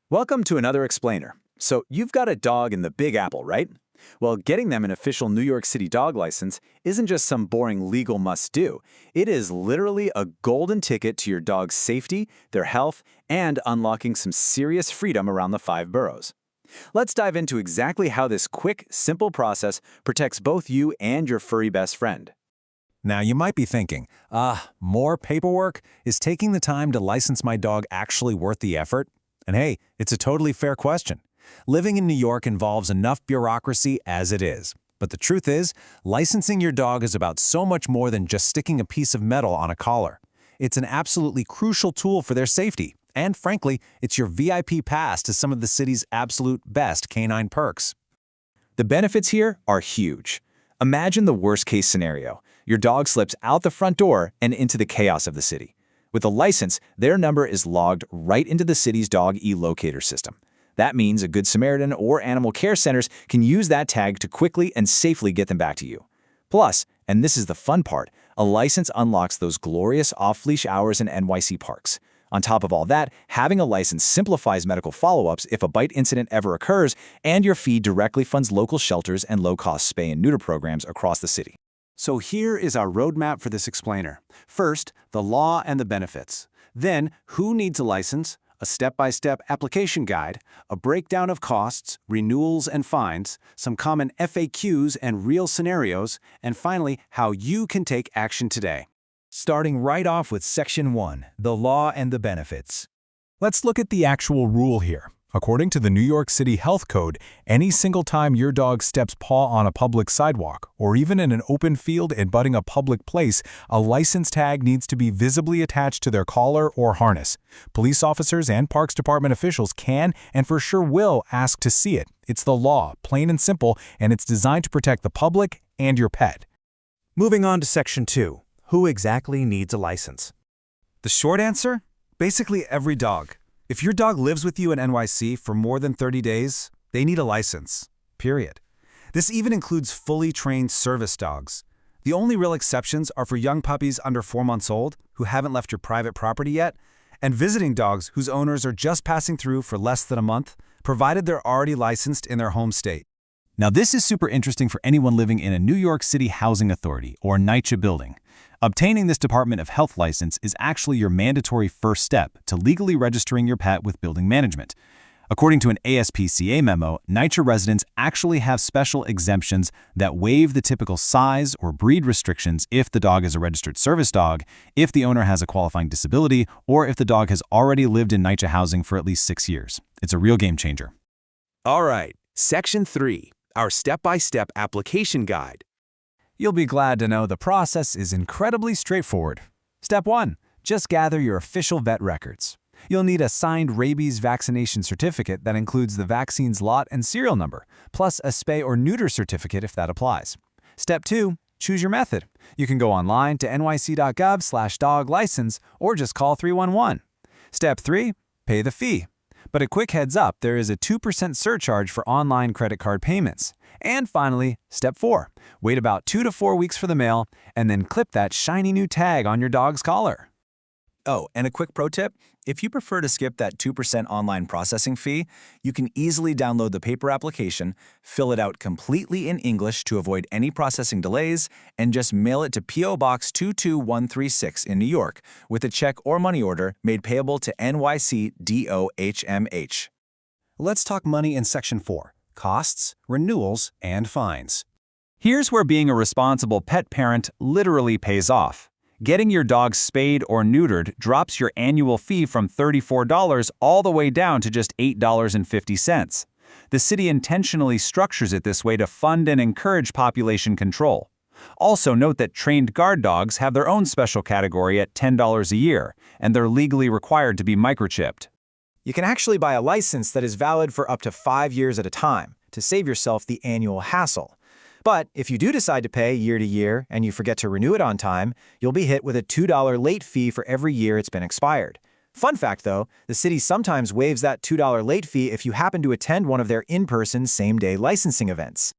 Welcome to another explainer. So, you've got a dog in the Big Apple, right? Well, getting them an official New York City dog license isn't just some boring legal must-do. It is literally a golden ticket to your dog's safety, their health, and unlocking some serious freedom around the five boroughs. Let's dive into exactly how this quick, simple process protects both you and your furry best friend. Now, you might be thinking, more paperwork? Is taking the time to license my dog actually worth the effort? And hey, it's a totally fair question. Living in New York involves enough bureaucracy as it is. But the truth is, licensing your dog is about so much more than just sticking a piece of metal on a collar. It's an absolutely crucial tool for their safety. And frankly, it's your VIP pass to some of the city's absolute best canine perks. The benefits here are huge. Imagine the worst-case scenario. Your dog slips out the front door and into the chaos of the city. With a license, their number is logged right into the city's dog e-locator system. That means a Good Samaritan or animal care centers can use that tag to quickly and safely get them back to you. Plus, and this is the fun part, a license unlocks those glorious off-leash hours in NYC parks. On top of all that, having a license simplifies medical follow-ups if a bite incident ever occurs, and your fee directly funds local shelters and low-cost spay and neuter programs across the city. So here is our roadmap for this explainer. First, the law and the benefits. Then, who needs a license, a step-by-step application guide, a breakdown of costs, renewals and fines, some common FAQs and real scenarios, and finally, how you can take action today. Starting right off with Section 1, the law and the benefits. Let's look at the actual rule here. According to the New York City Health Code, any single time your dog steps paw on a public sidewalk, or even in an open field abutting a public place, a license tag needs to be visibly attached to their collar or harness. Police officers and Parks Department officials can and for sure will ask to see it. It's the law, plain and simple, and it's designed to protect the public and your pet. Moving on to Section 2. Who exactly needs a license? The short answer? Basically every dog. If your dog lives with you in NYC for more than 30 days, they need a license. Period. This even includes fully trained service dogs. The only real exceptions are for young puppies under 4 months old who haven't left your private property yet, and visiting dogs whose owners are just passing through for less than a month, provided they're already licensed in their home state. Now, this is super interesting for anyone living in a New York City Housing Authority or NYCHA building. Obtaining this Department of Health license is actually your mandatory first step to legally registering your pet with building management. According to an ASPCA memo, NYCHA residents actually have special exemptions that waive the typical size or breed restrictions if the dog is a registered service dog, if the owner has a qualifying disability, or if the dog has already lived in NYCHA housing for at least 6 years. It's a real game changer. All right, Section 3, our step-by-step application guide. You'll be glad to know the process is incredibly straightforward. Step 1. Just gather your official vet records. You'll need a signed rabies vaccination certificate that includes the vaccine's lot and serial number, plus a spay or neuter certificate if that applies. Step 2. Choose your method. You can go online to nyc.gov/dog license or just call 311. Step 3. Pay the fee. But a quick heads up, there is a 2% surcharge for online credit card payments. And finally, Step 4. Wait about 2 to 4 weeks for the mail, and then clip that shiny new tag on your dog's collar. Oh, and a quick pro tip, if you prefer to skip that 2% online processing fee, you can easily download the paper application, fill it out completely in English to avoid any processing delays, and just mail it to P.O. Box 22136 in New York with a check or money order made payable to NYC DOHMH. Let's talk money in Section 4, costs, renewals, and fines. Here's where being a responsible pet parent literally pays off. Getting your dog spayed or neutered drops your annual fee from $34 all the way down to just $8.50. The city intentionally structures it this way to fund and encourage population control. Also note that trained guard dogs have their own special category at $10 a year, and they're legally required to be microchipped. You can actually buy a license that is valid for up to 5 years at a time to save yourself the annual hassle. But if you do decide to pay year to year and you forget to renew it on time, you'll be hit with a $2 late fee for every year it's been expired. Fun fact though, the city sometimes waives that $2 late fee if you happen to attend one of their in-person same-day licensing events.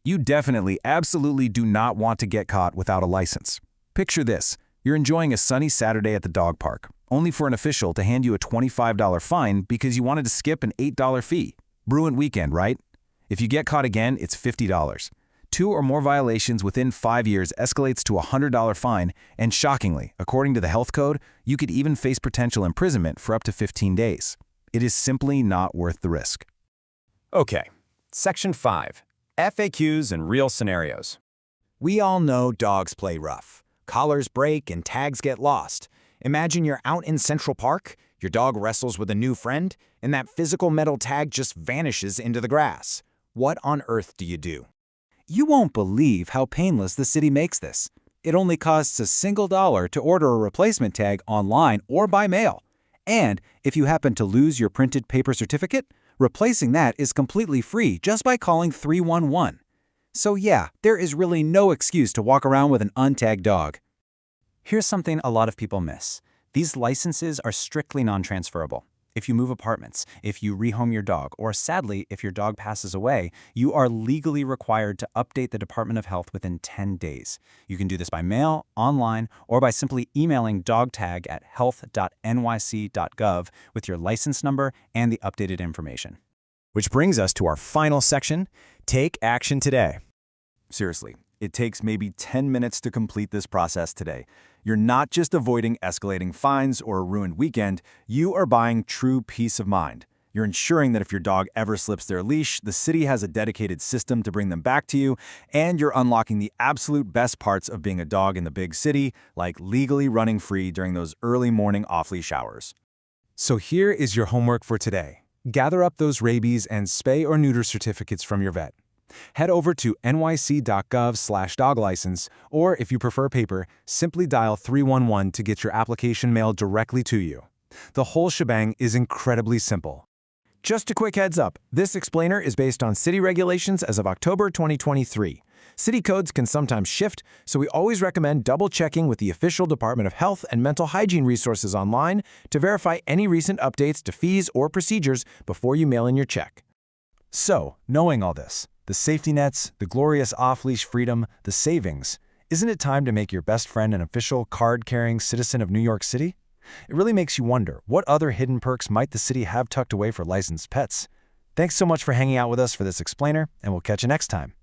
You definitely, absolutely do not want to get caught without a license. Picture this. You're enjoying a sunny Saturday at the dog park. only for an official to hand you a $25 fine because you wanted to skip an $8 fee. Bruin weekend, right? If you get caught again, it's $50. 2 or more violations within 5 years escalates to a $100 fine, and shockingly, according to the health code, you could even face potential imprisonment for up to 15 days. It is simply not worth the risk. Okay, Section 5. FAQs and real scenarios. We all know dogs play rough. Collars break and tags get lost. Imagine you're out in Central Park, your dog wrestles with a new friend, and that physical metal tag just vanishes into the grass. What on earth do you do? You won't believe how painless the city makes this. It only costs a single dollar to order a replacement tag online or by mail. And if you happen to lose your printed paper certificate, replacing that is completely free just by calling 311. So yeah, there is really no excuse to walk around with an untagged dog. Here's something a lot of people miss. These licenses are strictly non-transferable. If you move apartments, if you rehome your dog, or sadly, if your dog passes away, you are legally required to update the Department of Health within 10 days. You can do this by mail, online, or by simply emailing dogtag at health.nyc.gov with your license number and the updated information. Which brings us to our final section, Take Action Today. Seriously, it takes maybe 10 minutes to complete this process today. You're not just avoiding escalating fines or a ruined weekend, you are buying true peace of mind. You're ensuring that if your dog ever slips their leash, the city has a dedicated system to bring them back to you, and you're unlocking the absolute best parts of being a dog in the big city, like legally running free during those early morning off-leash hours. So here is your homework for today. Gather up those rabies and spay or neuter certificates from your vet. Head over to nyc.gov/doglicense, or if you prefer paper, simply dial 311 to get your application mailed directly to you. The whole shebang is incredibly simple. Just a quick heads up, this explainer is based on city regulations as of October 2023. City codes can sometimes shift, so we always recommend double-checking with the official Department of Health and Mental Hygiene resources online to verify any recent updates to fees or procedures before you mail in your check. So, knowing all this, the safety nets, the glorious off-leash freedom, the savings, isn't it time to make your best friend an official card-carrying citizen of New York City? It really makes you wonder, what other hidden perks might the city have tucked away for licensed pets? Thanks so much for hanging out with us for this explainer, and we'll catch you next time.